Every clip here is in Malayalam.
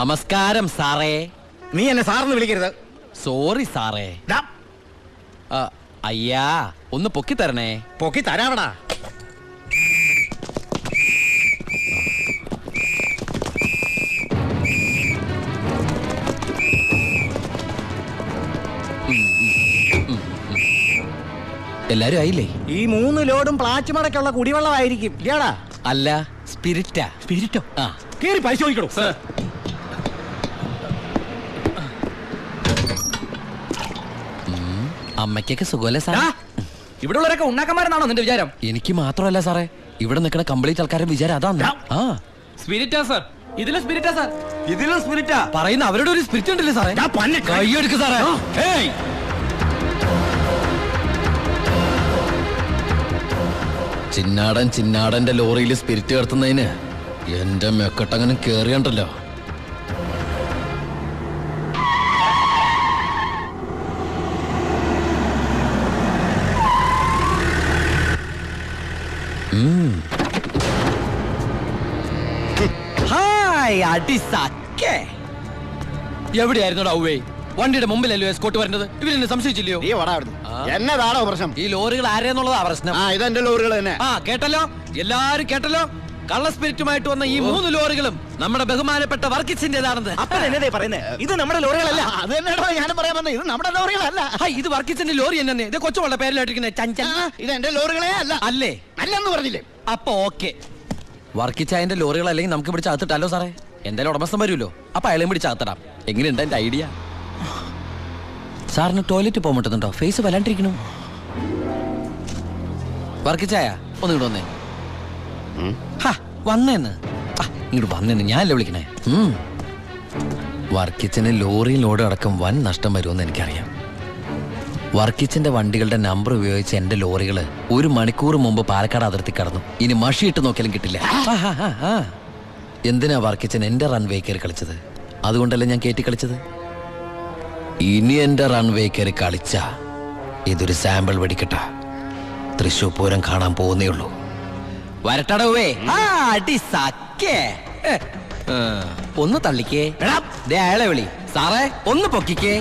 നമസ്കാരം സാറേ. നീ എന്നെ സാറെന്ന് വിളിക്കരുത്. സോറി സാറേ. അയ്യാ ഒന്ന് പൊക്കി തരണേ. പൊക്കി തരാവടാ. എല്ലാരും ആയില്ലേ? ഈ 3 ലോഡും പ്ലാച്ച് മടക്കുള്ള കുടിവെള്ളമായിരിക്കും. ഇല്ലാടാ. അല്ല, സ്പിരിറ്റാ. സ്പിരിറ്റോ? ആ, കേറി പരിശോധിക്കണോ? അമ്മയ്ക്കൊക്കെ സുഖമല്ലേ സാറേ? ഇവിടെ ഉള്ളവരൊക്കെ ഉണ്ടാക്കന്മാരെന്നാണോ നിന്റെ വിചാരം? എനിക്ക് മാത്രമല്ല സാറേ, ഇവിടെ നിൽക്കുന്ന കംപ്ലീറ്റ് ആൾക്കാരുടെ വിചാരം അതാണ്. ആ, സ്പിരിറ്റാ സാർ. ഇതിലും സ്പിരിറ്റാ സാർ. ഇതിലും സ്പിരിറ്റാ പറയുന്ന അവരുടെ ഒരു സ്പിരിറ്റ് ഉണ്ടല്ലേ സാറേ? കൈയെടുക്ക് സാറേ. ചിന്നാടന്റെ ലോറിയിൽ സ്പിരിറ്റ് കടത്തുന്നതിന് എന്റെ മെക്കട്ടങ്ങനെ കേറിയണ്ടല്ലോ. എവിടെയായിരുന്നു ഔവേ? വണ്ടിയുടെ മുമ്പിലല്ലോ എസ്കോട്ട് വരുന്നത്. ഇവരെന്നെ സംശയിച്ചില്ലയോ? എന്നതാണോ പ്രശ്നം? ഈ ലോറികൾ ആരെന്നുള്ളതാ പ്രശ്നം. ഇതെന്റെ ലോറികൾ തന്നെ. കേട്ടല്ലോ, എല്ലാരും കേട്ടല്ലോ. കള്ള സ്പിരിറ്റുമായിട്ട് വന്ന ഈ 3 ലോറികളും നമ്മുടെ ബഹുമാനപ്പെട്ട വർക്കിച്ചിന്റേതാണെന്ന്. ഇത് നമ്മുടെ ലോറികളല്ല. അത് തന്നെയാണോ ഞാനും പറയാൻ വന്നത്. ഇത് നമ്മുടെ ലോറികളല്ല. ഇത് വർക്കിച്ചിന്റെ ലോറി തന്നെ. ഇത് കൊച്ചുവളുടെ പേരിലായിട്ടിരിക്കുന്ന ചഞ്ചൽ. ഇത് എന്റെ ലോറികളെ അല്ല. അല്ലേ? അല്ലെന്ന് പറഞ്ഞില്ലേ? അപ്പൊ ഓക്കെ. വർക്കിച്ചായന്റെ ലോറികൾ അല്ലെങ്കിൽ നമുക്ക് പിടിച്ച് അകത്തിട്ടാലോ സാറേ? എന്തായാലും ഉടമസ്ഥൻ വരുമല്ലോ. അപ്പൊ അയാളെയും പിടിച്ച് അകത്തിടാം. എങ്ങനെയുണ്ട് എന്റെ ഐഡിയ? സാറിന് ടോയ്ലറ്റ് പോകാൻ പറ്റുന്നുണ്ടോ? ഫേസ് വല്ലാണ്ടിരിക്കണു. വർക്കിച്ചായ ഒന്ന് ഇങ്ങോട്ട് വന്നേ. വന്നേന്ന് ഇങ്ങോട്ട് വന്നേന്ന് ഞാനല്ലേ വിളിക്കണേ. വർക്കിച്ചിന് ലോറിയിൽ ലോഡ് അടക്കം വൻ നഷ്ടം വരുമെന്ന് എനിക്കറിയാം. വർക്കിച്ചിന്റെ വണ്ടികളുടെ നമ്പർ ഉപയോഗിച്ച് എന്റെ ലോറികള് 1 മണിക്കൂർ മുമ്പ് പാലക്കാട് അതിർത്തി കടന്നു. ഇനി മഷിയിട്ട് നോക്കിയാലും കിട്ടില്ല. എന്തിനാ വർക്കിച്ചൻ എന്റെ റൺവേ കയറി കളിച്ചത്? അതുകൊണ്ടല്ലേ ഞാൻ കയറ്റി കളിച്ചത്. ഇനി എന്റെ റൺവേ കയറി കളിച്ച ഇതൊരു സാമ്പിൾ വെടിക്കട്ട. തൃശൂർ പൂരം കാണാൻ പോകുന്നേ ഉള്ളൂ. വരട്ടടവേ. ഒന്ന് തള്ളിക്കേ. അയാളെ വിളി. സാറേ ഒന്ന് പൊക്കിക്കേ.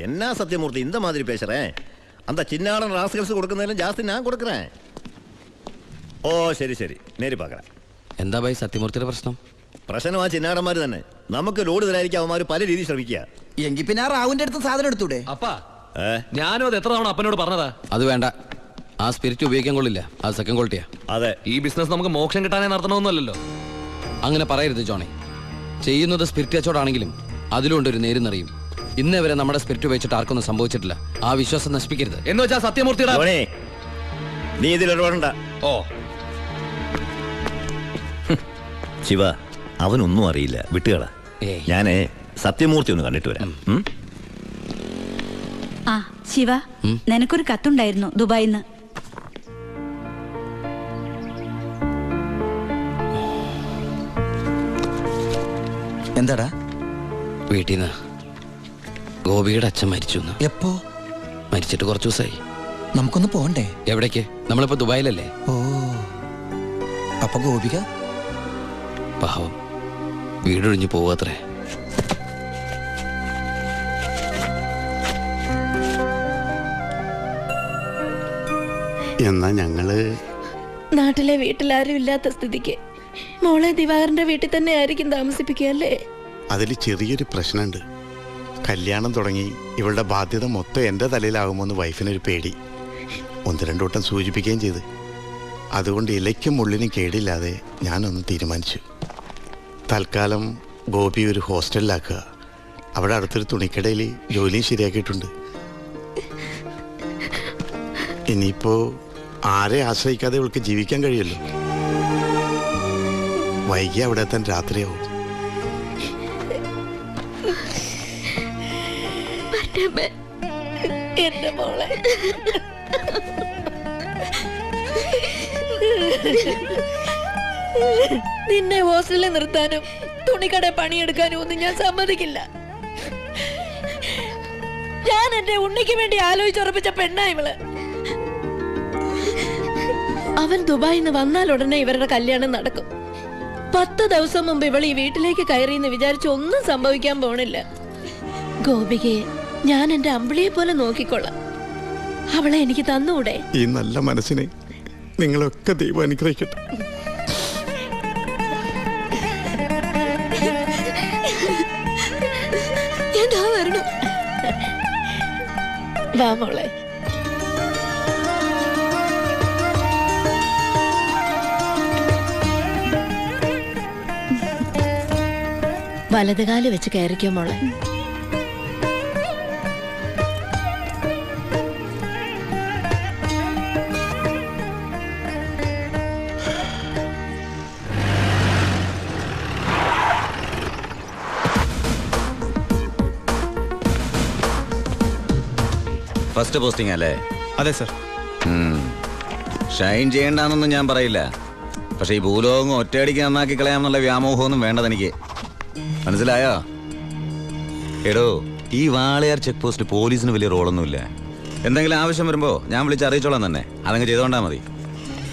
என்ன சத்தியமூர்த்தி இந்த மாதிரி பேசுறேன்? அந்த சின்னாடன் ராஸ்கல்ஸ் கொடுക്കുന്നതിലും ജാസ്തി ഞാൻ കൊടുക്കறேன். ഓ ശരി ശരി, നേരി പാക്കറ. എന്താ ഭായി സത്യമൂർത്തിയുടെ പ്രശ്നം? പ്രശ്നം ആ ചിന്നാടന്മാർ തന്നെ. നമുക്ക് ലോഡ് തരാതിരിക്കാൻ അവന്മാർ പല രീതിയിൽ ശ്രമിക്കുക. എങ്കിൽ പിന്നെ റാവുവിന്റെ അടുത്ത് സാധനം എടുത്തൂടെ? അപ്പാ ഞാനും അത് എത്ര തവണ അപ്പനോട് പറഞ്ഞതാ. അത് വേണ്ട. ആ സ്പിരിറ്റ് ഉപയോഗിക്കാൻ കൊള്ളില്ല. അത് സെക്കൻഡ് ക്വാളിറ്റിയാ. അതെ, ഈ ബിസിനസ് നമുക്ക് മോക്ഷം കിട്ടാനേ നടത്തണമെന്നല്ലോ. അങ്ങനെ പറയരുത് ജോണി. ചെയ്യുന്നത് സ്പിരിറ്റ് കച്ചവടമാണെങ്കിലും അതിലുണ്ടൊരു നേരുന്നറിയും. ഇന്നേ വരെ നമ്മുടെ സ്പിരിറ്റ് ഉപയോഗിച്ചിട്ട് ആർക്കൊന്നും സംഭവിച്ചിട്ടില്ല. ആ വിശ്വാസം നശിപ്പിക്കരുത്. എന്ന് വെച്ചാൽ സത്യമൂർത്തിയുടെ നീ ഇതിൽ ഇടപെടണ്ട. ഓ ശിവ, അവനൊന്നും അറിയില്ല, വിട്ടുകള. ഞാനേ സത്യമൂർത്തി ഒന്ന് കണ്ടിട്ട് വരാം. ശിവ, നിനക്കൊരു കത്തുണ്ടായിരുന്നു ദുബായിന്ന്. എന്താടാ? വീട്ടിൽ നിന്ന് ഗോപിയുടെ അച്ഛൻ മരിച്ചു. എപ്പോ? മരിച്ചിട്ട് കുറച്ചു ദിവസമായി. നമുക്കൊന്ന് പോണ്ടേ? എവിടേക്ക്? നമ്മളിപ്പോ ദുബായിലല്ലേ. ഓ, അപ്പൊ ഗോപിക പാവം വീടൊഴിഞ്ഞു പോവാത്രേ. എന്നാ ഞങ്ങള് നാട്ടിലെ വീട്ടിലാരും ഇല്ലാത്ത സ്ഥിതിക്ക് മോളെ ദിവാകരന്റെ വീട്ടിൽ തന്നെ ആയിരിക്കും താമസിപ്പിക്കുക അല്ലേ? അതിൽ ചെറിയൊരു പ്രശ്നമുണ്ട്. കല്യാണം തുടങ്ങി ഇവളുടെ ബാധ്യത മൊത്തം എൻ്റെ തലയിലാകുമോന്ന് വൈഫിനൊരു പേടി. 1-2 വട്ടം സൂചിപ്പിക്കുകയും ചെയ്ത്. അതുകൊണ്ട് ഇലയ്ക്കും മുള്ളിനും കേടില്ലാതെ ഞാനൊന്ന് തീരുമാനിച്ചു. തൽക്കാലം ഗോപി ഒരു ഹോസ്റ്റലിലാക്കുക. അവിടെ അടുത്തൊരു തുണിക്കടയിൽ ജോലിയും ശരിയാക്കിയിട്ടുണ്ട്. ഇനിയിപ്പോൾ ആരെ ആശ്രയിക്കാതെ ഇവൾക്ക് ജീവിക്കാൻ കഴിയുമല്ലോ. വൈകി അവിടെ എത്താൻ രാത്രിയാവും. എന്റെ മോളെ നിന്നെ ഹോസ്റ്റലിൽ നിർത്താനും തുണിക്കട പണിയെടുക്കാനും ഒന്നും ഞാൻ സമ്മതിക്കില്ല. ഞാൻ എന്റെ ഉണ്ണിക്ക് വേണ്ടി ആലോചിച്ചുറപ്പിച്ച പെണ്ണാ ഇവള്. അവൻ ദുബായിൽ നിന്ന് വന്നാൽ ഉടനെ ഇവരുടെ കല്യാണം നടക്കും. 10 ദിവസം മുമ്പ് ഇവൾ ഈ വീട്ടിലേക്ക് കയറിയെന്ന് വിചാരിച്ച് ഒന്നും സംഭവിക്കാൻ പോണില്ല. ഗോപികയെ ഞാൻ എന്റെ അമ്പിളിയെ പോലെ നോക്കിക്കൊള്ളാം. അവളെ എനിക്ക് തന്നൂടെ? ഈ നല്ല മനസ്സിനെ നിങ്ങളൊക്കെ ദൈവം അനുഗ്രഹിക്കട്ടെ. വാ മോളെ. വലതുകാല് വെച്ച് കയറിക്കോ മോളെ. ഫസ്റ്റ് പോസ്റ്റിംഗ് അല്ലേ? അതെ സർ. ഷൈൻ ചെയ്യണ്ടെന്നൊന്നും ഞാൻ പറയില്ല. പക്ഷെ ഈ ഭൂലോകം ഒറ്റയടിക്ക് നന്നാക്കി കളയാമെന്നുള്ള വ്യാമോഹമൊന്നും വേണ്ടത് എനിക്ക്. മനസ്സിലായോ? എടോ, ഈ വാളയാർ ചെക്ക് പോസ്റ്റ് പോലീസിന് വലിയ റോളൊന്നുമില്ല. എന്തെങ്കിലും ആവശ്യം വരുമ്പോ ഞാൻ വിളിച്ച് അറിയിച്ചോളാം തന്നെ. അതങ്ങ് ചെയ്തോണ്ടാ മതി.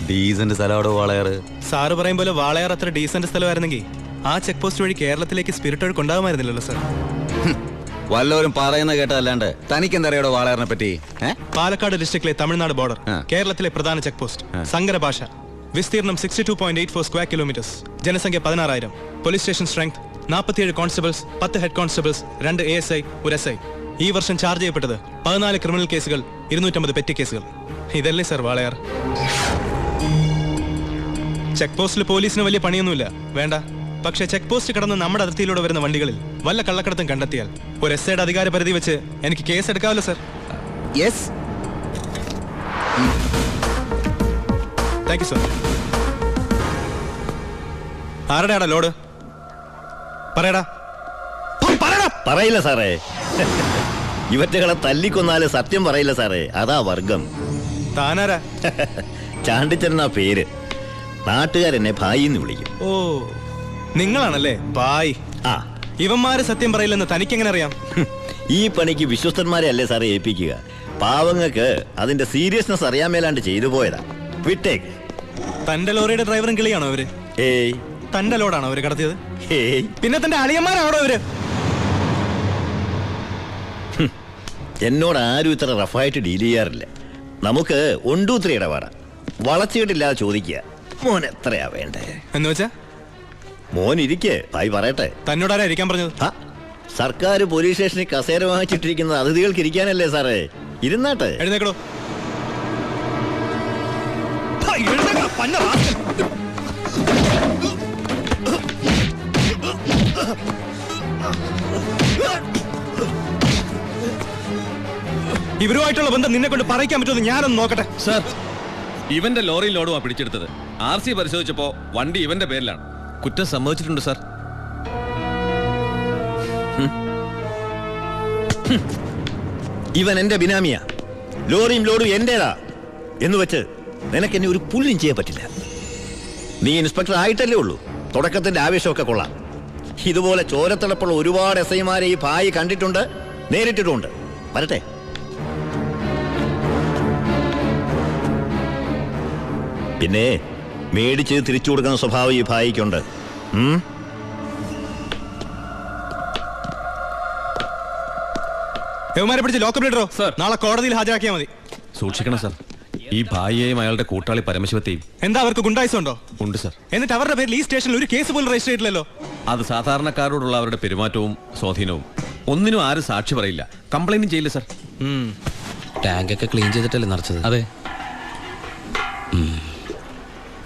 ഡീസന്റ് സ്ഥലമാടോ വാളയാർ. സാറ് പറയും പോലെ വാളയാർ അത്ര ഡീസന്റ് സ്ഥലമായിരുന്നെങ്കിൽ ആ ചെക്ക് പോസ്റ്റ് വഴി കേരളത്തിലേക്ക് സ്പിരിറ്റ് ഒഴുക്ക് ഉണ്ടാകുമായിരുന്നില്ലല്ലോ സർ. വല്ലവരും പറയുന്ന കേട്ടതല്ലാണ്ട് തനിക്കെന്തറിയാടോ വാളയാറിനെ പറ്റി? പാലക്കാട് ഡിസ്ട്രിക്റ്റിലെ തമിഴ്നാട് ബോർഡർ, കേരളത്തിലെ പ്രധാന ചെക്ക് പോസ്റ്റ്, സങ്കര ഭാഷ, വിസ്തീർണം 62.84 സ്ക്വയർ കിലോമീറ്റേഴ്സ്, ജനസംഖ്യ 16,000, police station strength 47 constables, 10 head constables, 2 ASI, 1 SI. ഈ വർഷം ചാർജ് ചെയ്യപ്പെട്ടത് 14 ക്രിമിനൽ കേസുകൾ, 250 പെറ്റി കേസുകൾ. ഇതല്ലേ സർ വാളയാർ? ചെക്ക് പോസ്റ്റിൽ പോലീസിന് വലിയ പണിയൊന്നുമില്ല, വേണ്ട. പക്ഷേ ചെക്ക് പോസ്റ്റ് കടന്ന് നമ്മുടെ അതിർത്തിയിലൂടെ വരുന്ന വണ്ടികളിൽ വല്ല കള്ളക്കടത്തും കണ്ടെത്തിയാൽ ഒരു SIയുടെ അധികാര പരിധി വെച്ച് എനിക്ക് കേസ് എടുക്കാമല്ലോ sir. Yes. Thank you sir. ആരുടെയാടാ ലോഡ്? പറയടാ. പറയില്ല സാറേ. ഇവറ്റകളെ തല്ലിക്കൊന്നാല് സത്യം പറയില്ല സാറേ. അതാ വർഗം. താനാരാ? ചാണ്ടിച്ചൻ പേര്. നാട്ടുകാരെന്നെ ഭായിന്ന് വിളിക്കും. ഓ, നിങ്ങളാണല്ലേ ബായ്. ആ, ഇവന്മാര് സത്യം പറയില്ലെന്ന് തനിക്കെങ്ങനെ അറിയാം? ഈ പണിക്ക് വിശ്വസ്തന്മാരെ അല്ലേ സാറേ ഏൽപ്പിക്കുക? പാവങ്ങൾക്ക് അതിന്റെ സീരിയസ്നെസ് അറിയാൻ മേലാണ്ട് ചെയ്തു പോയതാ. വിട്ടേക്ക്. തന്റെ ലോറിയുടെ ഡ്രൈവറും കിളിയാണോ അവര്? ഏയ്. തന്റെ ലോഡാണോ അവര് കടത്തിയത്? ഏയ്. പിന്നെ തന്റെ അളിയന്മാരാണോ അവര്? എന്നോട് ആരും ഇത്ര റഫായിട്ട് ഡീൽ ചെയ്യാറില്ല. നമുക്ക് 1, 2, 3 ഇടപാടാ. വളച്ചിട്ടില്ലാതെ ചോദിക്കുക, മോൻ എത്രയാ വേണ്ടേ എന്ന് വെച്ചാ? മോൻ ഇരിക്കേ, ഭായി പറയട്ടെ. തന്നോടാരാ ഇരിക്കാൻ പറഞ്ഞത്? സർക്കാർ പോലീസ് സ്റ്റേഷനിൽ കസേര വാങ്ങിച്ചിട്ടിരിക്കുന്നത് അതിഥികൾക്ക് ഇരിക്കാനല്ലേ സാറേ? ഇരുന്നാട്ടെ. എഴുന്നേക്കടോ. ഇവരുമായിട്ടുള്ള ബന്ധം നിന്നെ കൊണ്ട് പറയിക്കാൻ പറ്റുമെന്ന് ഞാനൊന്ന് നോക്കട്ടെ. സർ, ഇവന്റെ ലോറി ലോഡുമാ പിടിച്ചെടുത്തത്. RC പരിശോധിച്ചപ്പോ വണ്ടി ഇവന്റെ പേരിലാണ്. കുറ്റം സമ്മതിച്ചിട്ടുണ്ട് സർ. ഇവൻ എന്റെ ബിനാമിയാ. ലോറിയും ലോഡും എന്റേതാ എന്ന് വെച്ച് നിനക്ക് എന്നെ ഒരു പുല്ലും ചെയ്യാൻ പറ്റില്ല. നീ ഇൻസ്പെക്ടർ ആയിട്ടല്ലേ ഉള്ളൂ. തുടക്കത്തിന്റെ ആവേശമൊക്കെ കൊള്ളാം. ഇതുപോലെ ചോരത്തിളപ്പുള്ള ഒരുപാട് SIമാരെ ഈ ഭായി കണ്ടിട്ടുണ്ട്, നേരിട്ടിട്ടുണ്ട്. വരട്ടെ. പിന്നെ മേടിച്ച് തിരിച്ചു കൊടുക്കുന്ന സ്വഭാവം ഈ ഭായിക്കുണ്ട്. യവന്മാരെ പിടിച്ച് ലോക്കപ്പിലിടോ. നാളെ കോടതിയിൽ ഹാജരാക്കിയാൽ മതി. സൂക്ഷിക്കണം സർ. ഈ ഭായിയെയും അയാളുടെ കൂട്ടാളി പരമശിവത്തെയും. എന്താ അവർക്ക് ഗുണ്ടായിസുണ്ടോ? ഉണ്ട് സർ. എന്നിട്ട് അവരുടെ പേരിൽ ഈ സ്റ്റേഷനിൽ ഒരു കേസ് പോലും രജിസ്റ്റർ ചെയ്തില്ലല്ലോ. അത് സാധാരണക്കാരോടുള്ള അവരുടെ പെരുമാറ്റവും സ്വാധീനവും. ഒന്നിനും ആരും സാക്ഷി പറയില്ല, കംപ്ലൈന്റും ചെയ്യില്ല സർ. ടാങ്കൊക്കെ ക്ലീൻ ചെയ്തിട്ടല്ലേ നിറച്ചത്? അതെ.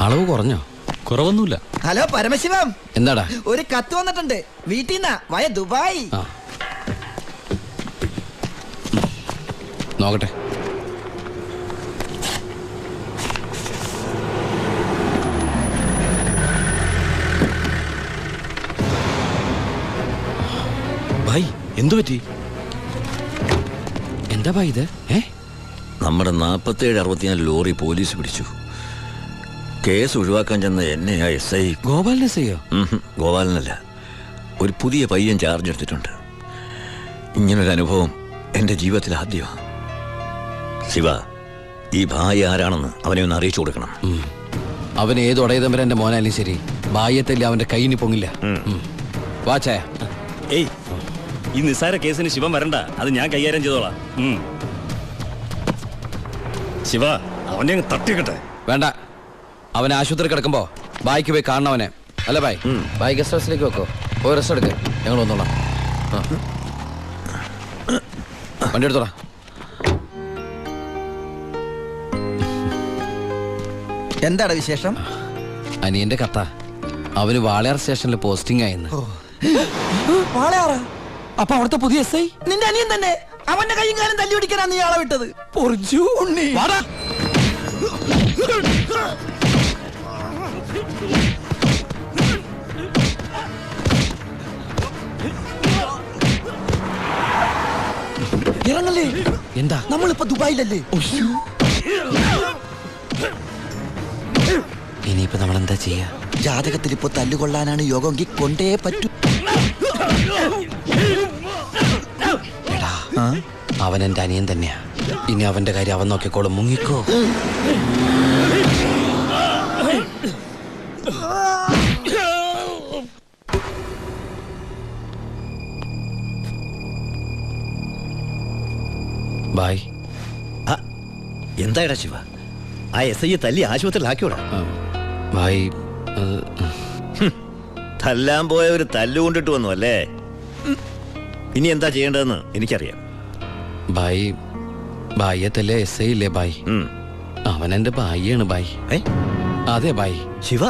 അളവ് കുറഞ്ഞോ? കുറവൊന്നുമില്ല. ഹലോ പരമശിവം, എന്താടാ? ഒരു കത്ത് വന്നിട്ടുണ്ട് വീട്ടിൽ നിന്നാ. വയ ദുബായ്. നോക്കട്ടെ. ഭായ്, എന്തു പറ്റി? എന്താ ഭായ് ഇത്? നമ്മുടെ 47-64 ലോറി പോലീസ് പിടിച്ചു. കേസ് ഒഴിവാക്കാൻ ചെന്ന എന്നെ ആ SI ഗോപാലിനെ ചെയ്യോ? ഗോപാലനല്ല, ഒരു പുതിയ പയ്യൻ ചാർജ് എടുത്തിട്ടുണ്ട്. ഇങ്ങനൊരു അനുഭവം എന്റെ ജീവിതത്തിൽ ആദ്യമാണ്. ശിവ, ഈ ഭാര്യ ആരാണെന്ന് അവനെ ഒന്ന് അറിയിച്ചു കൊടുക്കണം. അവൻ ഏത് ഉടയതമ്പരന്റെ മോനായാലും ശരി, ബാഹ്യത്തല്ല അവന്റെ കൈയിന് പൊങ്ങില്ല. വാച്ചേ. ഏയ്, ഈ നിസ്സാര കേസിന് ശിവൻ വരണ്ട, അത് ഞാൻ കൈകാര്യം ചെയ്തോളാം. ശിവ, അവനെ അങ്ങ് തട്ടിക്കട്ടെ. വേണ്ട, അവൻ ആശുപത്രി കിടക്കുമ്പോ ബായിക്ക് പോയി കാണണം അവനെ. അല്ല ബായ്, ബായ് ഗസ്റ്റ് ഹൗസിലേക്ക് വെക്കോ, പോയി റെസ്റ്റ് എടുക്ക്, ഞങ്ങൾ വന്നോളാം. വണ്ടി എടുത്തോളാം. എന്താണ് വിശേഷം? അനിയന്റെ കഥ, അവന് വാളയാർ സ്റ്റേഷനിൽ പോസ്റ്റിംഗ് ആയിരുന്നു. വാളയാറാ? അപ്പൊ അവിടുത്തെ പുതിയ SI നിന്റെ അനിയൻ തന്നെ. അവന്റെ കൈയും കാലം തല്ലി പിടിക്കാനാ നീ ആളെ വിട്ടത്. ഇറങ്ങല്ലേ. എന്താ? നമ്മളിപ്പോ ദുബായിലല്ലേ? ഇനിയിപ്പോ നമ്മൾ എന്താ ചെയ്യാ? ജാതകത്തിൽ ഇപ്പൊ തല്ലുകൊള്ളാനാണ് യോഗമെങ്കിൽ കൊണ്ടേ പറ്റൂ. എടാ, അവൻ എന്റെ അനിയൻ തന്നെയാ. ഇനി അവന്റെ കാര്യം അവൻ നോക്കിക്കോളും. മുങ്ങിക്കോ. ബായ്. എന്തായടാ ശിവ, ആ SI തല്ലി ആശുപത്രിയിലാക്കിയോടാ? ബായ്, തല്ലാൻ പോയ ഒരു തല്ലുകൊണ്ടിട്ട് വന്നു അല്ലേ? ഇനി എന്താ ചെയ്യേണ്ടതെന്ന് എനിക്കറിയാം. ബായ്, ബായ്യത്തല്ലേ SI ഇല്ലേ ബായ്? അവൻ എന്റെ ബായിയാണ് ബായ്. അതെ ബായ്. ശിവ,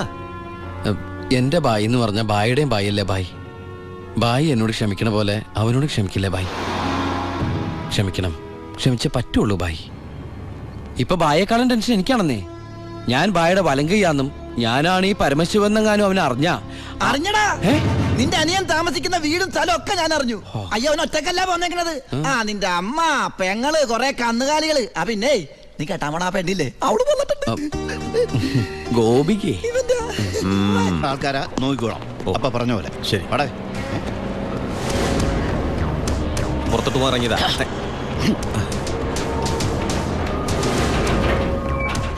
എന്റെ ബായി എന്ന് പറഞ്ഞ ബായിയുടെയും ബായല്ലേ ബായ്? ബായി എന്നോട് ക്ഷമിക്കണ പോലെ അവനോട് ക്ഷമിക്കില്ലേ ബായ്? ക്ഷമിക്കണം, ക്ഷമിച്ചേ പറ്റുള്ളൂ ബായ്. ഇപ്പൊ ബായേക്കാളും ടെൻഷൻ എനിക്കാണെന്നേ. ഞാൻ ബായുടെ വലങ്കയ്യാന്നും ഞാനാണ് ഈ പരമശിവനെങ്ങാനും അവനെ അറിഞ്ഞടാ. നിന്റെ അനിയൻ താമസിക്കുന്ന വീടും സ്ഥലം ഒക്കെ ഞാൻ അറിഞ്ഞു. അയ്യോ, അവൻ ഒറ്റക്കല്ല പോന്നേക്കണത്. നിന്റെ അമ്മ, പെങ്ങള്, കൊറേ കന്നുകാലികള്. പിന്നെ നീ കേട്ടാമണ പെണ്ണില്ലേ, അവള് വന്നിട്ടുണ്ട്. ഗോപിക്ക് ആൾക്കാരാ നോക്കിക്കോളാം. അപ്പൊ പറഞ്ഞ പോലെ ശരി. പടേ പുറത്തോട്ട് പോകാറങ്ങിയതാ.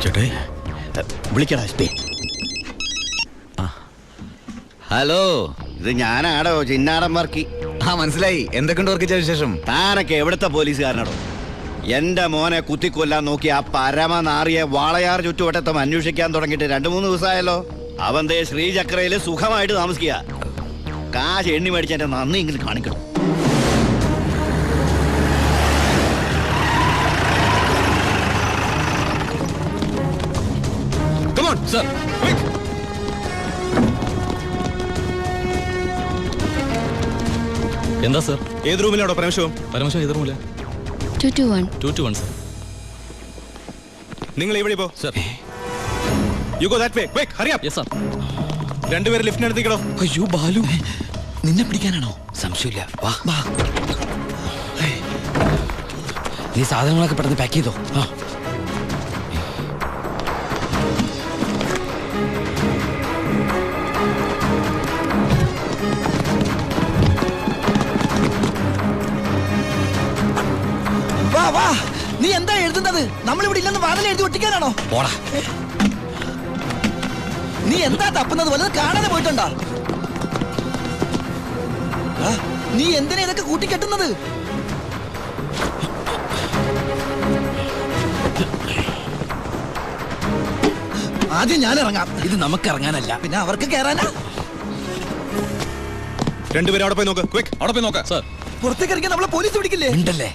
ചേട്ടേ, വിളിക്കടാ SP. ഹലോ, ഇത് ഞാനാടോ ചിന്നാടൻ വർക്കി. മനസ്സിലായി. എന്തൊക്കെയുണ്ട് വർക്കിച്ച വിശേഷം? താനൊക്കെ എവിടുത്തെ പോലീസുകാരനാടോ? എന്റെ മോനെ കുത്തിക്കൊല്ലാൻ നോക്കി ആ പരമനാറിയെ വാളയാർ ചുറ്റുവട്ടത്തും അന്വേഷിക്കാൻ തുടങ്ങിയിട്ട് 2-3 ദിവസമായല്ലോ. അവൻ ദേ ശ്രീചക്രയില് സുഖമായിട്ട് താമസിക്കുക. കാശ് എണ്ണി മേടിച്ചെന്റെ നന്ദി ഇങ്ങനെ കാണിക്കണം. Come on, sir. Quick. എന്താ സർ? ഏത് റൂമിലാണോ പരമശിവം? പരമശിവം ഏത് റൂമില്ല? 221. സർ. നിങ്ങൾ ഇവിടെ പോ. Sir. You go that way. Quick, hurry up. Yes sir. രണ്ടുപേരെ ലിഫ്റ്റിനെടുത്തിക്കടോ. അയ്യോ ബാലു, നിന്നെ പിടിക്കാനാണോ? സംശയമില്ല. വാ, നീ സാധനങ്ങളൊക്കെ പെട്ടെന്ന് പാക്ക് ചെയ്തോ. വാ. നീ എന്താ എഴുതുന്നത്? നമ്മളിവിടെ ഇല്ലെന്ന് വാതിൽ എഴുതി ഒട്ടിക്കാനാണോ? പോടാ. നീ എന്താ തപ്പുന്നത്? വല്ലത് കാണാതെ പോയിട്ടുണ്ടോ? നീ എന്തിനാ ഇതൊക്കെ കൂട്ടിക്കെട്ടുന്നത്? ആദ്യം ഞാൻ ഇറങ്ങാം. ഇത് നമുക്ക് ഇറങ്ങാനല്ല, പിന്നെ അവർക്ക് കയറാനാ. രണ്ടുപേരും അവിടെ പോയി നോക്ക്. Quick. അവിടെ പോയി നോക്കാം സർ. പുറത്തേക്ക് ഇറങ്ങി നമ്മളെ പോലീസ് പിടിക്കില്ലേ? ഉണ്ടല്ലേ?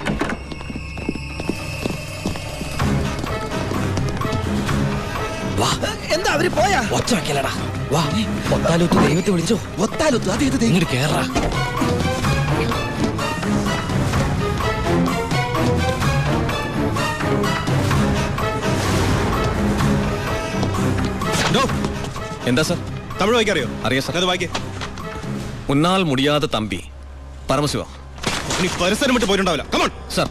വാ. എന്താ അവര് പോയാ? ഒച്ച വെക്കലടാ. വാ, ഒത്താലൊത്ത് ദൈവത്തെ വിളിച്ചോ. ഒത്താലൊത്തു അത് ഇത് ഇങ്ങോട്ട് കേറാ. എന്താ സർ? തമിഴ് വായിക്കറിയോ? അറിയാം സർ. അത് വായിക്കേ. ഉന്നാൽ മുടിയാതെ തമ്പി പരമശിവ. നീ പരിസരം വിട്ട് പോയിട്ടുണ്ടാവില്ല. Come on sir.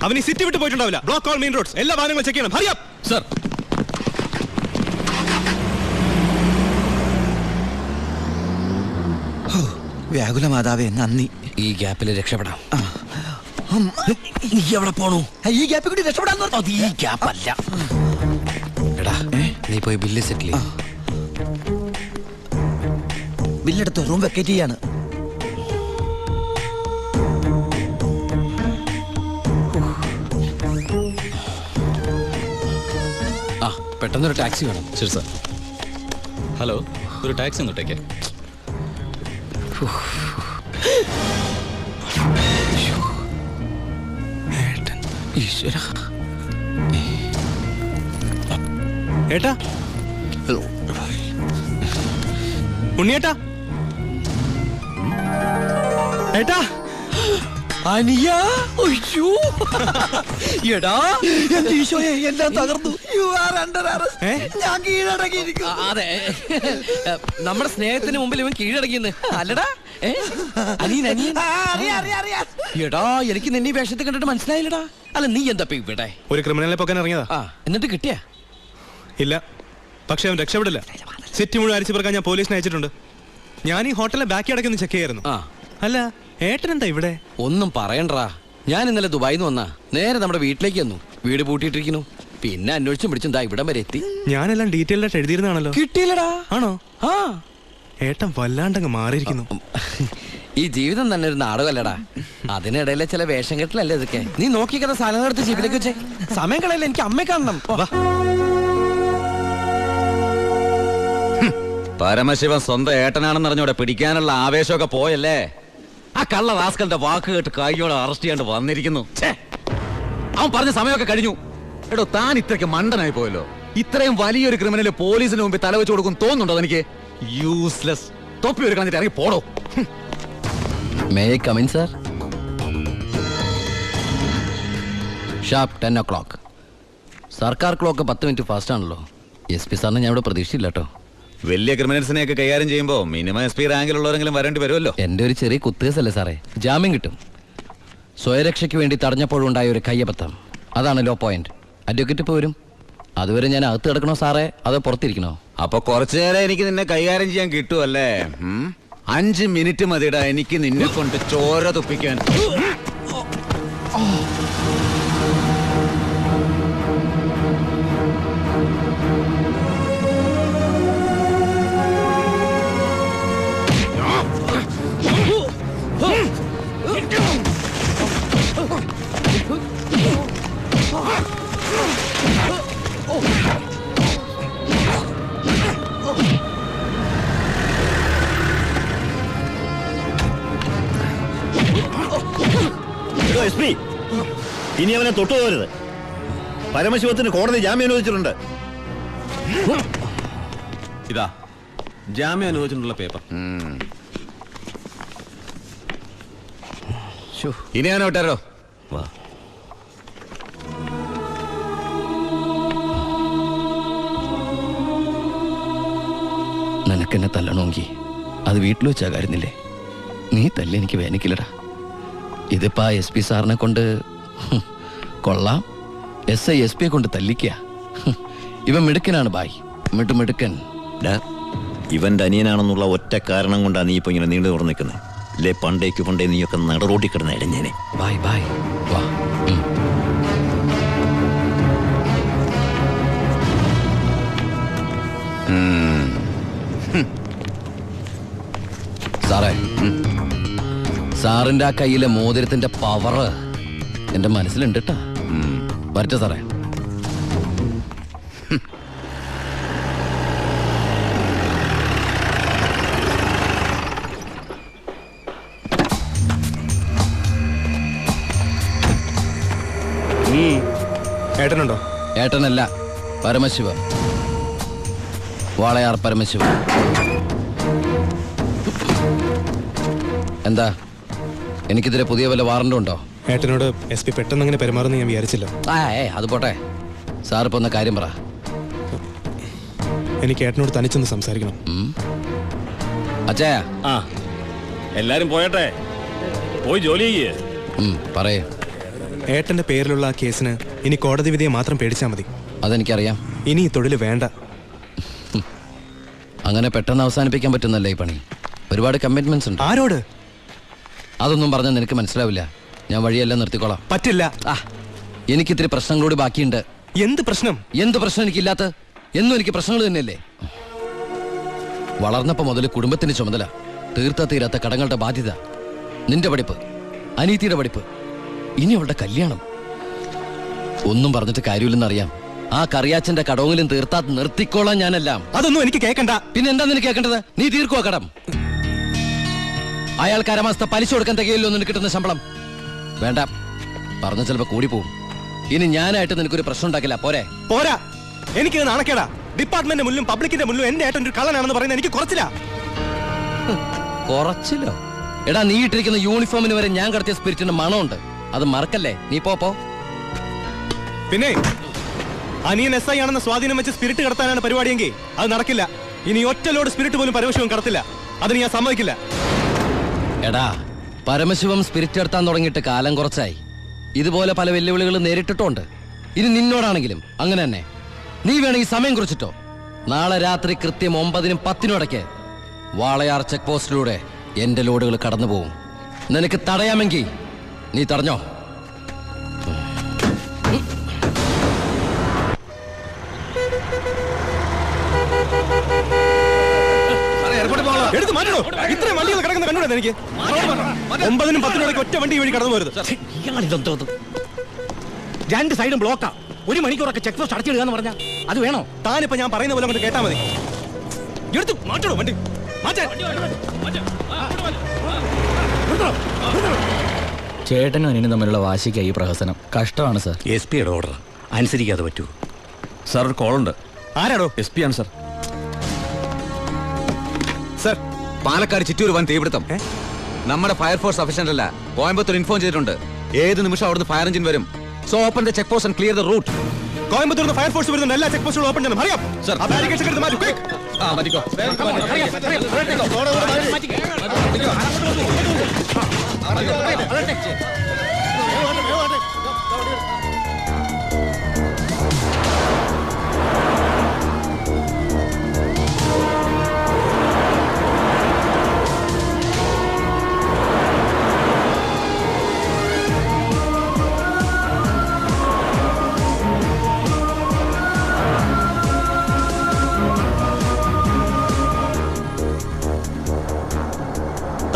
അവൻ ഈ സിറ്റി വിട്ട് പോയിട്ടുണ്ടാവില്ല. ബ്ലോക്ക് ഓൾ മെയിൻ റോഡ്സ്, എല്ലാ വാഹനങ്ങളും ചെക്ക് ചെയ്യണം. Hurry up sir. വ്യാകുല മാതാവേ നന്ദി. ഈ ഗ്യാപ്പിൽ രക്ഷപ്പെടാം. നീ എവിടെ പോണു? ഈ ഗ്യാപ്പിൽ കൂടി രക്ഷപ്പെടാൻ ഈ ഗ്യാപ്പല്ല. എടാ നീ പോയി ബില്ല് സെറ്റിൽ ചെയ്യ്. ബില്ലെടുത്ത് റൂം വെക്കേറ്റ് ചെയ്യാണ്. ആ പെട്ടെന്നൊരു ടാക്സി വേണം. ശരി സാർ. ഹലോ, ഒരു ടാക്സി ഒന്നിട്ടേക്ക്. ഈശ്വര. ഏട്ടാ, ഉണ്ണിയേട്ടാ, ഏട്ടാ, അനിയ. അയ്യോ. എടാ എന്റെ ഈശോയെ, എല്ലാം തകർന്നു. You are under arrest. ഞാൻ കീഴടങ്ങിയിരിക്കുന്നു. അതെ, നമ്മുടെ സ്നേഹത്തിന് മുമ്പിൽ ഇവൻ കീഴടങ്ങിയെന്ന് അല്ലടാ. അനിയൻ അനിയൻ. എടാ എനിക്ക് നിന്നെ ഈ വേഷത്തിൽ കണ്ടിട്ട് മനസ്സിലായില്ലടാ. അല്ല നീ എന്താ ഇവിടെ? ഒരു ക്രിമിനലിനെ പൊക്കാൻ ഇറങ്ങിയതാ. എന്നിട്ട് കിട്ടിയാ? ഇല്ല, പക്ഷെ അവൻ രക്ഷപ്പെടില്ല. സിറ്റി മുഴുവൻ അരിച്ചു പറക്കാൻ ഞാൻ പോലീസിനെ അയച്ചിട്ടുണ്ട്. ഞാൻ ഈ ഹോട്ടലിലെ ബാക്കി അടക്കൊന്ന് ചെക്ക് ചെയ്യായിരുന്നു. അല്ല ഏട്ടൻ എന്താ ഇവിടെ? ഒന്നും പറയണ്ടാ. ഞാൻ ഇന്നലെ ദുബായിൽ നിന്ന് വന്നാ നേരെ നമ്മുടെ വീട്ടിലേക്ക് വന്നു. വീട് പൂട്ടിയിട്ടിരിക്കുന്നു. പിന്നെ അന്വേഷിച്ചും പിടിച്ചും ഇവിടം വരെ എത്തി. ഞാനെല്ലാം ഡീറ്റെയിൽ ആയിട്ട് എഴുതിയിരുന്നാണല്ലോ. കിട്ടിയില്ലടാ. ആണോ? ആ, ഏട്ടൻ വല്ലാണ്ടങ്ങ് മാറിയിരിക്കുന്നു. ഈ ജീവിതം തന്നെ ഒരു നാടകമല്ലടാ. അതിനിടയിലെ ചില വേഷം കെട്ടലല്ലേ ഇതൊക്കെ. നീ നോക്കിക്കഥ സാധനം എടുത്ത് ജീവിതത്തിലേക്ക് വെച്ചേ. സമയം കളയല്ലേ, എനിക്ക് അമ്മയെ കാണണം. പരമശിവൻ സ്വന്തം ഏട്ടനാണെന്ന് അറിഞ്ഞൂടെ പിടിക്കാനുള്ള ആവേശമൊക്കെ പോയല്ലേ. ആ കള്ള റാസ്കലിന്റെ വാക്ക് കേട്ട് കൈയോടെ അറസ്റ്റ് ചെയ്യാണ്ട് വന്നിരിക്കുന്നു. അവൻ പറഞ്ഞ സമയമൊക്കെ കഴിഞ്ഞു. എടോ താൻ ഇത്രയ്ക്ക് മണ്ടനായി പോയല്ലോ. ഇത്രയും വലിയൊരു ക്രിമിനല് പോലീസിന് മുമ്പിൽ തലവെച്ച് കൊടുക്കും തോന്നുന്നുണ്ടോ എനിക്ക്? യൂസ്ലെസ്. തൊപ്പി ഒരു കളഞ്ഞിട്ട് ഇറങ്ങി പോടോ. May I come in sir? Sharp 10 o'clock. സർക്കാർ ക്ലോക്ക് 10 മിനിറ്റ് ഫാസ്റ്റ് ആണല്ലോ. SP സാറിന് ഞാൻ ഇവിടെ പ്രതീക്ഷയില്ല കേട്ടോ. വലിയ ക്രിമിനൽസിനെയൊക്കെ കൈകാര്യം ചെയ്യുമ്പോൾ മിനിമം SP റാങ്കിലുള്ളവരെങ്കിലും വരേണ്ടി വരുമല്ലോ. എൻ്റെ ഒരു ചെറിയ കുത്തേസല്ലേ സാറേ. ജാമ്യം കിട്ടും. സ്വയരക്ഷയ്ക്ക് വേണ്ടി തടഞ്ഞപ്പോഴുണ്ടായ ഒരു കയ്യബദ്ധം, അതാണ് ലോ പോയിന്റ്. അഡ്വക്കേറ്റ് ഇപ്പോൾ വരും. അതുവരെ ഞാൻ അകത്ത് കിടക്കണോ സാറേ, അതോ പുറത്തിരിക്കണോ? അപ്പൊ കുറച്ചു നേരം എനിക്ക് നിന്നെ കൈകാര്യം ചെയ്യാൻ കിട്ടുമല്ലേ? 5 മിനിറ്റ് മതിടാ എനിക്ക് നിന്നെ കൊണ്ട് ചോര തുപ്പിക്കാൻ. SP, ഇനി അവനെ തൊട്ടു പോകരുത്. പരമശിവത്തിന് കോടതി ജാമ്യം അനുവദിച്ചിട്ടുണ്ട്. ഇതാ ജാമ്യം അനുവദിച്ചിട്ടുള്ള പേപ്പർ. ഇനി ഞാൻ വിട്ടാരോ? വാ. നിനക്കെന്നെ തല്ലണമെങ്കിൽ അത് വീട്ടിൽ വെച്ചാ കാര്യന്നില്ലേ. നീ തല്ലി എനിക്ക് വേനിക്കില്ലടാ. ഇതിപ്പോ SP സാറിനെ കൊണ്ട് കൊള്ളാം. SI SP കൊണ്ട് തല്ലിക്ക. ഇവൻ മിടുക്കനാണ് ബായ്, മിടുക്കൻ. ഇവന്റെ അനിയനാണെന്നുള്ള ഒറ്റ കാരണം കൊണ്ടാണ് നീ ഇപ്പൊ ഇങ്ങനെ നീണ്ടു തുറന്നു നിൽക്കുന്നത്. അല്ലേ പണ്ടേക്ക് പണ്ടേ നീയൊക്കെ നടറോട്ടി കിടന്ന ഇടഞ്ഞേനെ. ബായ് ബായ് വാ. സാറേ, സാറിന്റെ ആ കയ്യിലെ മോതിരത്തിന്റെ പവറ് എന്റെ മനസ്സിലുണ്ട് കേട്ടാ. വരട്ടെ സാറേ. ഏട്ടനുണ്ടോ? ഏട്ടനല്ല, പരമശിവ. വാളയാർ പരമശിവ. എന്താ, എനിക്കെതിരെ പുതിയ വല്ല വാറണ്ടും ഉണ്ടോ? ഏട്ടനോട് SP പെട്ടെന്ന് അങ്ങനെ പെരുമാറുന്ന ഞാൻ വിചാരിച്ചില്ല. അത് പോട്ടെ. സാറിപ്പോ ഒന്ന് കാര്യം പറ. എനിക്ക് ഏട്ടനോട് തനിച്ചൊന്ന് സംസാരിക്കണം. അച്ഛാ. എല്ലാരും പോയട്ടെ, പോയി ജോലി ചെയ്യേ. പറയേ. ഏട്ടന്റെ പേരിലുള്ള ആ കേസിന് ഇനി കോടതി വിധിയെ മാത്രം പേടിച്ചാൽ മതി. അതെനിക്കറിയാം. ഇനി ഈ തൊഴിൽ വേണ്ട. അങ്ങനെ പെട്ടെന്ന് അവസാനിപ്പിക്കാൻ പറ്റുന്നല്ലേ ഈ പണി? ഒരുപാട് കമ്മിറ്റ്മെന്റ്സ് ഉണ്ട്. ആരോട്? അതൊന്നും പറഞ്ഞാൽ നിനക്ക് മനസ്സിലാവില്ല. ഞാൻ വഴിയെല്ലാം നിർത്തിക്കോളാം. പറ്റില്ല. എനിക്കിത്തിരി പ്രശ്നങ്ങളോട് ബാക്കിയുണ്ട്. എന്ത് പ്രശ്നം? എന്ത് പ്രശ്നം എനിക്കില്ലാത്ത? എന്നും എനിക്ക് പ്രശ്നങ്ങൾ തന്നെയല്ലേ. വളർന്നപ്പോ മുതൽ കുടുംബത്തിന്റെ ചുമതല, തീർത്താ തീരാത്ത കടങ്ങളുടെ ബാധ്യത, നിന്റെ പഠിപ്പ്, അനീതിയുടെ പഠിപ്പ്, ഇനി അവളുടെ കല്യാണം. ഒന്നും പറഞ്ഞിട്ട് കാര്യമില്ലെന്നറിയാം. ആ കറിയാച്ചന്റെ കടവെങ്കിലും തീർത്താ നിർത്തിക്കോളാം ഞാനെല്ലാം. അതൊന്നും എനിക്ക് കേൾക്കണ്ട. പിന്നെ എന്താ നിനക്ക് കേൾക്കേണ്ടത്? നീ തീർക്കുവാ കടം. അയാൾക്ക് അരമാസത്തെ പലിശ കൊടുക്കാൻ തികയില്ലോ നിനക്ക് കിട്ടുന്ന ശമ്പളം. വേണ്ട, പറഞ്ഞ ചിലപ്പോ കൂടി പോവും. ഇനി ഞാനായിട്ട് നിനക്കൊരു പ്രശ്നം ഉണ്ടാക്കില്ല. പോരെ? പോരാ. എനിക്ക് നാണക്കേടാ. ഡിപ്പാർട്ട്മെന്റ് മുന്നിലും പബ്ലിക്കിന്റെ മുന്നിലും എന്റെ ഏട്ടൻ ഒരു കള്ളനാണെന്ന് പറയുന്നത് എനിക്ക് കുറച്ചില്ല. കുറച്ചില്ലോ? എടാ, നീ ഇട്ടിരിക്കുന്ന യൂണിഫോമിന് വരെ ഞാൻ കടത്തിയ സ്പിരിറ്റിന്റെ മണമുണ്ട്. അത് മറക്കല്ലേ. നീ പോ. പിന്നെ അനിയൻ SI ആണെന്ന സ്വാധീനം വെച്ച് സ്പിരിറ്റ് കടത്താനാണ് പരിപാടിയെങ്കിൽ അത് നടക്കില്ല. ഇനി ഒറ്റ ലോഡ് സ്പിരിറ്റ് പോലും പരമശിവം കടത്തില്ല. അതിന് ഞാൻ സമ്മതിക്കില്ല. എടാ, പരമശിവം സ്പിരിറ്റ് എടുത്താൻ തുടങ്ങിയിട്ട് കാലം കുറച്ചായി. ഇതുപോലെ പല വെല്ലുവിളികൾ നേരിട്ടിട്ടുണ്ട്. ഇനി നിന്നോടാണെങ്കിലും അങ്ങനെ തന്നെ. നീ വേണമെങ്കിൽ സമയം കുറിച്ചിട്ടോ. നാളെ രാത്രി കൃത്യം 9-നും 10-നും ഇടയ്ക്ക് വാളയാർ ചെക്ക് പോസ്റ്റിലൂടെ എന്റെ ലോഡുകൾ കടന്നു പോകും. നിനക്ക് തടയാമെങ്കിൽ നീ തടഞ്ഞോ. എടുത്ത് മാറ്റണോ? ഇത്രയും വണ്ടികൾ കിടക്കുന്ന കണ്ടുകൂടെ എനിക്ക്? 9-നും 10-നും ഇടയ്ക്ക് ഒറ്റ വണ്ടി വഴി കടന്നു പോരുത്. രണ്ട് സൈഡും ബ്ലോക്കാ. 1 മണിക്കൂറൊക്കെ ചെക്ക് പോസ്റ്റ് അടച്ചിടുക എന്ന് പറഞ്ഞാൽ അത് വേണോ? താനിപ്പോ ഞാൻ പറയുന്ന പോലെ കൊണ്ട് കേട്ടാ മതി. എടുത്ത് മാറ്റണോ വണ്ടി? ചേട്ടനും അനിയനും തമ്മിലുള്ള വാശിക്കായി ഈ പ്രഹസനം. കഷ്ടമാണ് സാർ. SP യുടെ ഓർഡർ അനുസരിക്കാതെ പറ്റൂ. സാർ ഒരു കോളുണ്ട്. ആരാടോ? SP ആണ് സാർ. സർ, പാലക്കാട് ചിറ്റൂർ വൻ തീപിടുത്തം. നമ്മുടെ ഫയർഫോഴ്സ് സഫീഷ്യന്റ് അല്ല. കോയമ്പത്തൂർ ഇൻഫോം ചെയ്തിട്ടുണ്ട്. ഏത് നിമിഷം അവിടുന്ന് ഫയർ എഞ്ചിൻ വരും. So open the check post and clear the route. Coimbatore fire force വരുന്നുണ്ട്. എല്ലാ ചെക്ക് പോസ്റ്റുകളും ഓപ്പൺ ചെയ്യണം. അറിയാം സർ. ആ ബാരിക്കേഡ്സ് എടുത്ത് മാറ്റൂ. Quick. മതിക്കോ.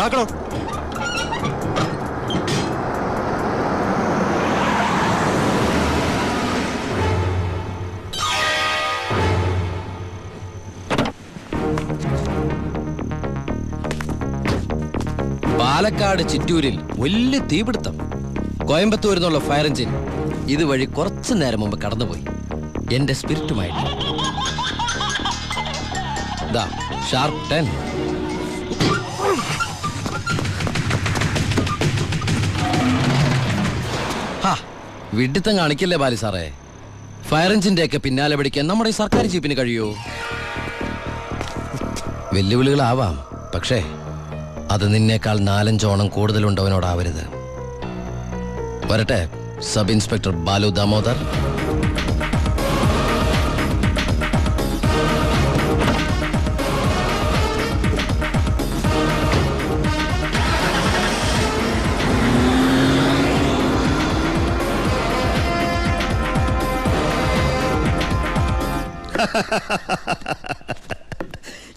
താക്കണോ? പാലക്കാട് ചിറ്റൂരിൽ വലിയ തീപിടുത്തം. കോയമ്പത്തൂരിൽ നിന്നുള്ള ഫയർ എഞ്ചിൻ ഇതുവഴി കുറച്ചു നേരം മുമ്പ് കടന്നുപോയി. എന്റെ സ്പിരിറ്റുമായിട്ട് ഷാർപ്പ് 10. വിഡിത്തം കാണിക്കല്ലേ ബാലി സാറേ. ഫയർ എഞ്ചിന്റെ ഒക്കെ പിന്നാലെ പിടിക്കാൻ നമ്മുടെ ഈ സർക്കാർ ജീപ്പിന് കഴിയോ? വെല്ലുവിളികളാവാം, പക്ഷേ അത് നിന്നേക്കാൾ 4-5 ഓണം കൂടുതലുണ്ടവനോടാവരുത്. വരട്ടെ സബ് ഇൻസ്പെക്ടർ ബാലു ദാമോദർ.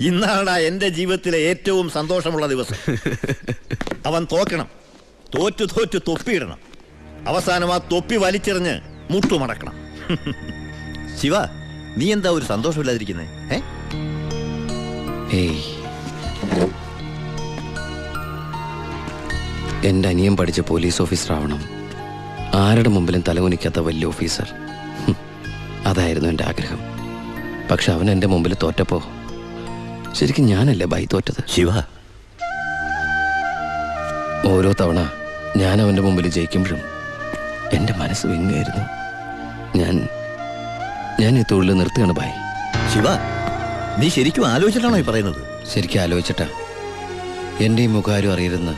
ഇന്നാണ് എന്റെ ജീവിതത്തിലെ ഏറ്റവും സന്തോഷമുള്ള ദിവസം. അവൻ തോക്കണം. തോറ്റു തൊപ്പിയിടണം. അവസാനം ആ തൊപ്പി വലിച്ചെറിഞ്ഞ് മുട്ടുമടക്കണം. ശിവ, നീ എന്താ ഒരു സന്തോഷമില്ലാതിരിക്കുന്നേ? എന്റെ അനിയൻ പഠിച്ച പോലീസ് ഓഫീസർ ആവണം. ആരുടെ മുമ്പിലും തലകുനിക്കാത്ത വലിയ ഓഫീസർ. അതായിരുന്നു എൻ്റെ ആഗ്രഹം. പക്ഷെ അവൻ എൻ്റെ മുമ്പിൽ തോറ്റപ്പോ ശരിക്കും ഞാനല്ലേ ബൈ തോറ്റത്? ശിവ, ഓരോ തവണ ഞാൻ അവൻ്റെ മുമ്പിൽ ജയിക്കുമ്പോഴും എൻ്റെ മനസ്സ് വിങ്ങായിരുന്നു. ഞാൻ ഈ തൊഴിൽ നിർത്തുകയാണ് ബൈ. ശിവ, നീ ശരിക്കും ആലോചിച്ചിട്ടാണോ ഈ പറയുന്നത്? ശരിക്കും ആലോചിച്ചിട്ടാ. എൻ്റെ ഈ മുഖാരും അറിയരുതെന്ന്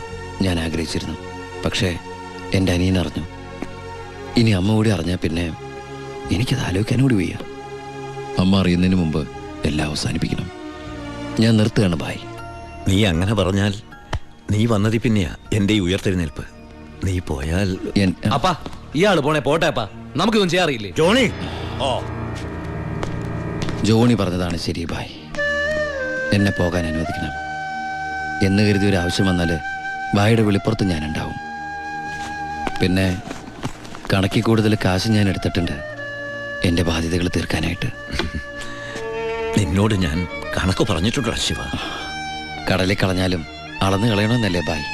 ഞാൻ ആഗ്രഹിച്ചിരുന്നു. പക്ഷേ എൻ്റെ അനിയൻ അറിഞ്ഞു. ഇനി അമ്മ കൂടി അറിഞ്ഞാൽ പിന്നെ എനിക്കത് ആലോചിക്കാൻ കൂടി വയ്യ. അമ്മ അറിയുന്നതിന് മുമ്പ് എല്ലാം അവസാനിപ്പിക്കണം. ഞാൻ നിർത്തുകയാണ് ബായ്. നീ അങ്ങനെ പറഞ്ഞാൽ നീ വന്നതി പിന്നെയാ എന്റെ ഈ ഉയർത്തെഴുന്നേൽപ്പ്. നീ പോയാൽ അപ്പാ ഇയാള് പോണേ പോട്ടെ അപ്പാ, നമുക്കൊന്നും ചെയ്യാറിയില്ലേ. ജോണി ജോണി പറഞ്ഞതാണ് ശരി ബായ്. എന്നെ പോകാൻ അനുവദിക്കണം എന്ന് കരുതി ഒരു ആവശ്യം വന്നാൽ ബായുടെ വെളിപ്പുറത്ത് ഞാനുണ്ടാവും. പിന്നെ കണക്കിൽ കൂടുതൽ കാശ് ഞാൻ എടുത്തിട്ടുണ്ട് എൻ്റെ ബാധ്യതകൾ തീർക്കാനായിട്ട്. നിന്നോട് ഞാൻ കണക്ക് പറഞ്ഞിട്ടുണ്ടോ ശിവ? കടലിൽ കളഞ്ഞാലും അളന്ന് കളയണമെന്നല്ലേ ബായ്.